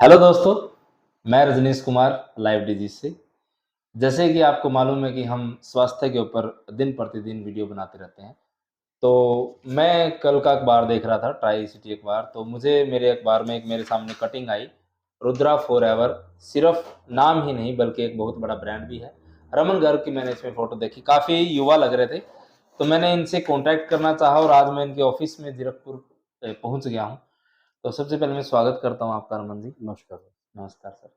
Hello दोस्तों, मैं Rajneesh Kumar live disease से। जैसे कि आपको मालूम है कि हम स्वास्थ्य के ऊपर दिन प्रतिदिन वीडियो बनाते रहते हैं। तो मैं कल का अखबार देख रहा था, ट्राई सिटी अखबार, तो मुझे मेरे अखबार में एक मेरे सामने कटिंग आई, रुद्रा फॉरएवर। सिर्फ नाम ही नहीं बल्कि एक बहुत बड़ा ब्रांड भी है। रमन गर्ग की मैंने इसमें फ़ोटो देखी, काफ़ी युवा लग रहे थे। तो मैंने इनसे कॉन्टैक्ट करना चाहा और आज मैं इनके ऑफ़िस में ज़ीरकपुर पहुँच गया हूँ। तो सबसे पहले मैं स्वागत करता हूँ आपका रमन जी। नमस्कार। नमस्कार सर।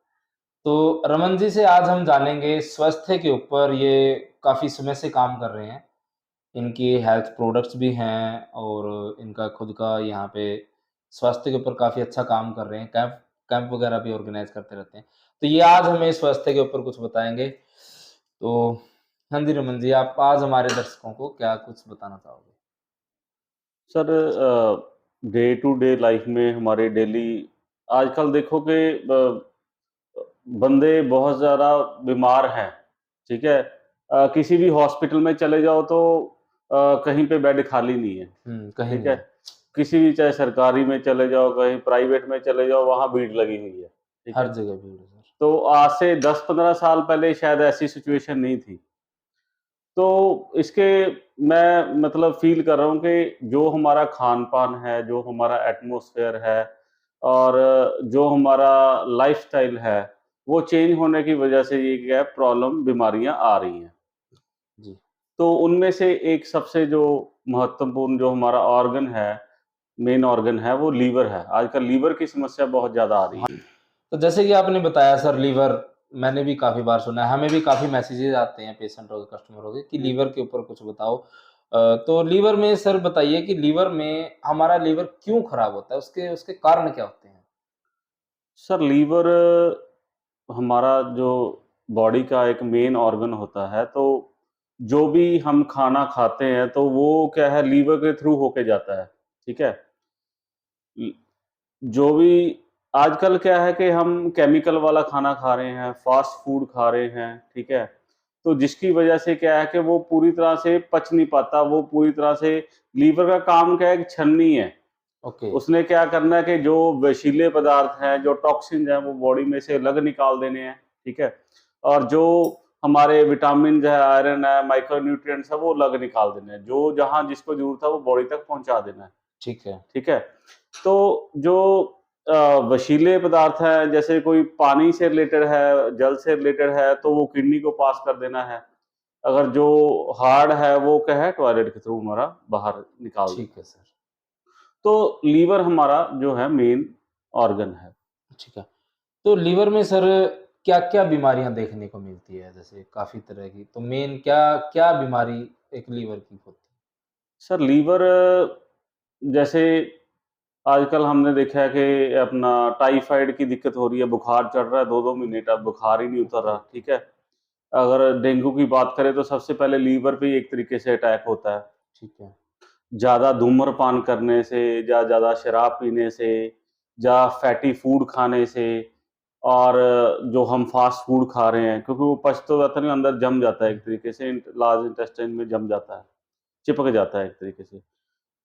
तो रमन जी से आज हम जानेंगे स्वास्थ्य के ऊपर। ये काफ़ी समय से काम कर रहे हैं। इनकी हेल्थ प्रोडक्ट्स भी हैं और इनका खुद का यहाँ पे स्वास्थ्य के ऊपर काफ़ी अच्छा काम कर रहे हैं। कैंप कैंप वगैरह भी ऑर्गेनाइज़ करते रहते हैं। तो ये आज हमें स्वास्थ्य के ऊपर कुछ बताएँगे। तो हाँ जी, रमन जी, आप आज हमारे दर्शकों को क्या कुछ बताना चाहोगे? Sir day to day life में हमारे डेली आजकल देखो कि बंदे बहुत ज़्यादा बीमार हैं, ठीक है? किसी भी हॉस्पिटल में चले जाओ तो कहीं पे बेड खाली नहीं है, कहीं ठीक नहीं है? है। किसी भी चाहे सरकारी में चले जाओ, कहीं प्राइवेट में चले जाओ, वहाँ भीड़ लगी हुई है, ठीक है? हर जगह भीड़ है सर। तो आज से 10-15 साल पहले शायद ऐसी सिचुएशन नहीं थी। तो इसके मैं मतलब फ़ील कर रहा हूँ कि जो हमारा खान-पान है, जो हमारा एटमॉस्फेयर है और जो हमारा लाइफ़स्टाइल है, वो चेंज होने की वज़ह से ये क्या है प्रॉब्लम बीमारियाँ आ रही हैं। जी। तो उनमें से एक सबसे जो महत्वपूर्ण जो हमारा ऑर्गन है, मेन ऑर्गन है, वो लीवर है। आजकल लीवर की समस्या बहुत ज़्यादा आ रही हाँ, है। तो जैसे कि आपने बताया सर, लीवर मैंने भी काफ़ी बार सुना है, हमें भी काफ़ी मैसेजेस आते हैं पेशेंटों के, कस्टमरों के कि हुँ। लीवर के ऊपर कुछ बताओ। तो लीवर में सर बताइए कि लीवर में हमारा लीवर क्यों खराब होता है? उसके उसके कारण क्या होते हैं? सर लीवर हमारा जो बॉडी का एक मेन ऑर्गन होता है, तो जो भी हम खाना खाते हैं, तो वो क्या है लीवर के थ्रू होके जाता है, ठीक है? ल जो भी आजकल क्या है कि हम केमिकल वाला खाना खा रहे हैं, फ़ास्ट फूड खा रहे हैं, ठीक है? तो जिसकी वजह से क्या है कि वो पूरी तरह से पच नहीं पाता, वो पूरी तरह से लीवर का काम क्या है कि छलनी है। ओके, उसने क्या करना है कि जो विषीले पदार्थ हैं, जो टॉक्सिन्स हैं, वो बॉडी में से अलग निकाल देने हैं, ठीक है? और जो हमारे विटामिन्स है, आयरन है, माइक्रोन्यूट्रिएंट्स है, वो अलग निकाल देने हैं। जो जहाँ जिसको ज़रूरत है, वो बॉडी तक पहुँचा देना है, ठीक है। ठीक है? तो जो वषीले पदार्थ हैं, जैसे कोई पानी से रिलेटेड है, जल से रिलेटेड है, तो वो किडनी को पास कर देना है। अगर जो हार्ड है, वो क्या है टॉयलेट के थ्रू हमारा बाहर निकाल ठीक देना है है। सर, तो लीवर हमारा जो है मेन ऑर्गन है। ठीक है। तो लीवर में सर क्या-क्या बीमारियाँ देखने को मिलती है? जैसे काफ़ी तरह की, तो मेन क्या क्या बीमारी एक लीवर की होती है? सर लीवर जैसे आजकल हमने देखा है कि अपना टाइफाइड की दिक्कत हो रही है, बुखार चढ़ रहा है 2-2 महीने तक बुखार ही नहीं उतर ओके, रहा, ओके, ठीक है? अगर डेंगू की बात करें तो सबसे पहले लीवर पे ही एक तरीके से अटैक होता है। ठीक है, ज़्यादा धूम्रपान करने से या ज़्यादा शराब पीने से या फैटी फूड खाने से और जो हम फास्ट फूड खा रहे हैं क्योंकि वो पच तो जाता नहीं, अंदर जम जाता है एक तरीके से लार्ज इंटेस्टाइन में जम जाता है, चिपक जाता है एक तरीके से।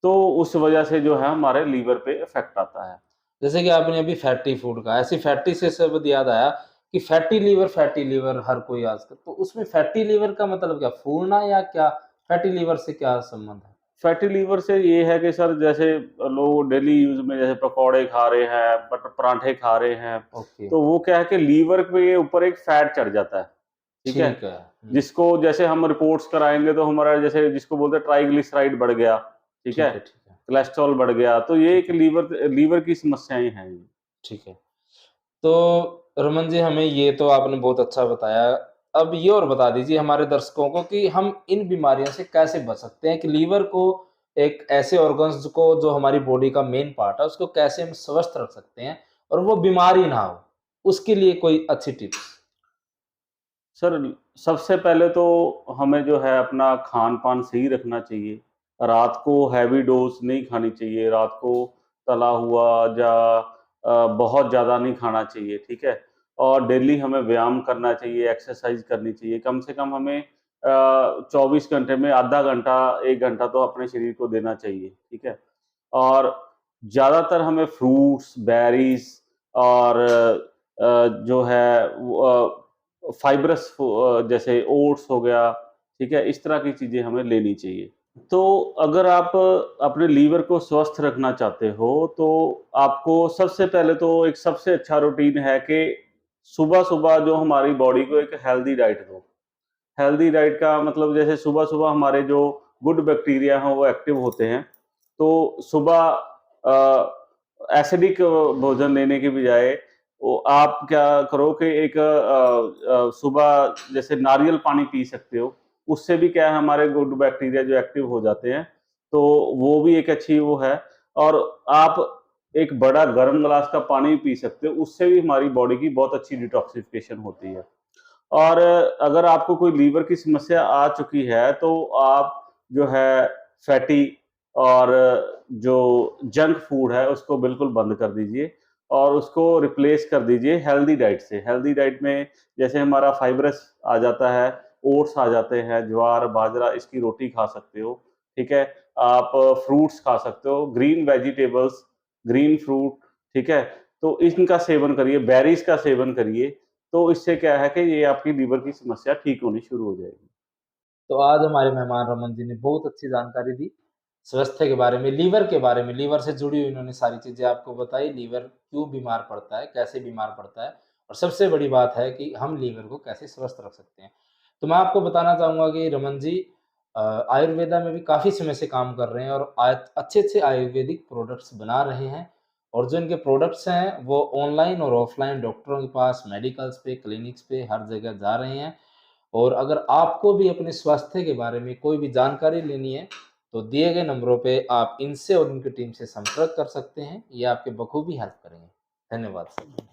तो उस वजह से जो है हमारे लीवर पे इफ़ेक्ट आता है। जैसे कि आपने अभी फैटी फूड कहा, ऐसी फैटी से शब्द याद आया कि फैटी लीवर हर कोई आजकल, तो उसमें फैटी लीवर का मतलब क्या, फूलना या क्या? फैटी लीवर से क्या संबंध है? फैटी लीवर से ये है कि सर जैसे लोग डेली यूज़ में जैसे पकौड़े खा रहे हैं, बटर पराठे खा रहे हैं, ओके, तो वो क्या है कि लीवर के ऊपर एक फैट चढ़ जाता है, ठीक है? ठीक है। जिसको जैसे हम रिपोर्ट्स कराएँगे तो हमारा जैसे जिसको बोलते हैं ट्राइग्लिसराइड बढ़ गया, ठीक है? ठीक है, ठीक है, कोलेस्ट्रॉल बढ़ गया, तो ये ठीक एक है, लीवर लीवर की समस्याएँ हैं ये। ठीक है। तो रमन जी, हमें ये तो आपने बहुत अच्छा बताया। अब ये और बता दीजिए हमारे दर्शकों को कि हम इन बीमारियों से कैसे बच सकते हैं? कि लीवर को, एक ऐसे ऑर्गन्स को जो हमारी बॉडी का मेन पार्ट है, उसको कैसे हम स्वस्थ रख सकते हैं और वो बीमारी ना हो? उसके लिए कोई अच्छी टिप्स? सर, सबसे पहले तो हमें जो है अपना खान-पान सही रखना चाहिए। रात को हैवी डोज़ नहीं खानी चाहिए, रात को तला हुआ या बहुत ज़्यादा नहीं खाना चाहिए, ठीक है? और डेली हमें व्यायाम करना चाहिए, एक्सरसाइज़ करनी चाहिए। कम से कम हमें 24 घंटे में आधा घंटा, 1 घंटा तो अपने शरीर को देना चाहिए, ठीक है? और ज़्यादातर हमें फ्रूट्स, बेरीज़ और जो है फाइब्रस जैसे ओट्स हो गया, ठीक है? इस तरह की चीज़ें हमें लेनी चाहिए। तो अगर आप अपने लीवर को स्वस्थ रखना चाहते हो, तो आपको सबसे पहले तो एक सबसे अच्छा रूटीन है कि सुबह-सुबह जो हमारी बॉडी को एक हेल्दी डाइट दो। हेल्दी डाइट का मतलब जैसे सुबह-सुबह हमारे जो गुड बैक्टीरिया हैं वो एक्टिव होते हैं। तो सुबह एसिडिक भोजन लेने के बजाय वो आप क्या करो कि एक सुबह जैसे नारियल पानी पी सकते हो। उससे भी क्या है हमारे गुड बैक्टीरिया जो एक्टिव हो जाते हैं, तो वो भी एक अच्छी वो है। और आप एक बड़ा गर्म ग्लास का पानी भी पी सकते हो, उससे भी हमारी बॉडी की बहुत अच्छी डिटॉक्सिफिकेशन होती है। और अगर आपको कोई लीवर की समस्या आ चुकी है, तो आप जो है फैटी और जो जंक फूड है, उसको बिल्कुल बंद कर दीजिए और उसको रिप्लेस कर दीजिए हेल्दी डाइट से। हेल्दी डाइट में जैसे हमारा फाइब्रस आ जाता है, ओट्स आ जाते हैं, ज्वार, बाजरा इसकी रोटी खा सकते हो, ठीक है? आप फ्रूट्स खा सकते हो, ग्रीन वेजिटेबल्स, ग्रीन फ्रूट, ठीक है? तो इनका सेवन करिए, बेरीज़ का सेवन करिए, तो इससे क्या है कि ये आपकी लीवर की समस्या ठीक होनी शुरू हो जाएगी। तो आज हमारे मेहमान रमन जी ने बहुत अच्छी जानकारी दी, स्वास्थ्य के बारे में, लीवर के बारे में, लीवर से जुड़ी हुई इन्होंने सारी चीज़ें आपको बताई, लीवर क्यों बीमार पड़ता है, कैसे बीमार पड़ता है और सबसे बड़ी बात है कि हम लीवर को कैसे स्वस्थ रख सकते हैं। तो मैं आपको बताना चाहूँगा कि रमन जी आयुर्वेदा में भी काफ़ी समय से काम कर रहे हैं और अच्छे-अच्छे आयुर्वेदिक प्रोडक्ट्स बना रहे हैं और जो इनके प्रोडक्ट्स हैं, वो ऑनलाइन और ऑफ़लाइन डॉक्टरों के पास, मेडिकल्स पे, क्लिनिक्स पे हर जगह जा रहे हैं और अगर आपको भी अपने स्वास्थ्य के बारे में कोई भी जानकारी लेनी है, तो दिए गए नंबरों पे आप इनसे और उनकी टीम से संपर्क कर सकते हैं। ये आपके बखूबी हेल्प करेंगे। धन्यवाद सर।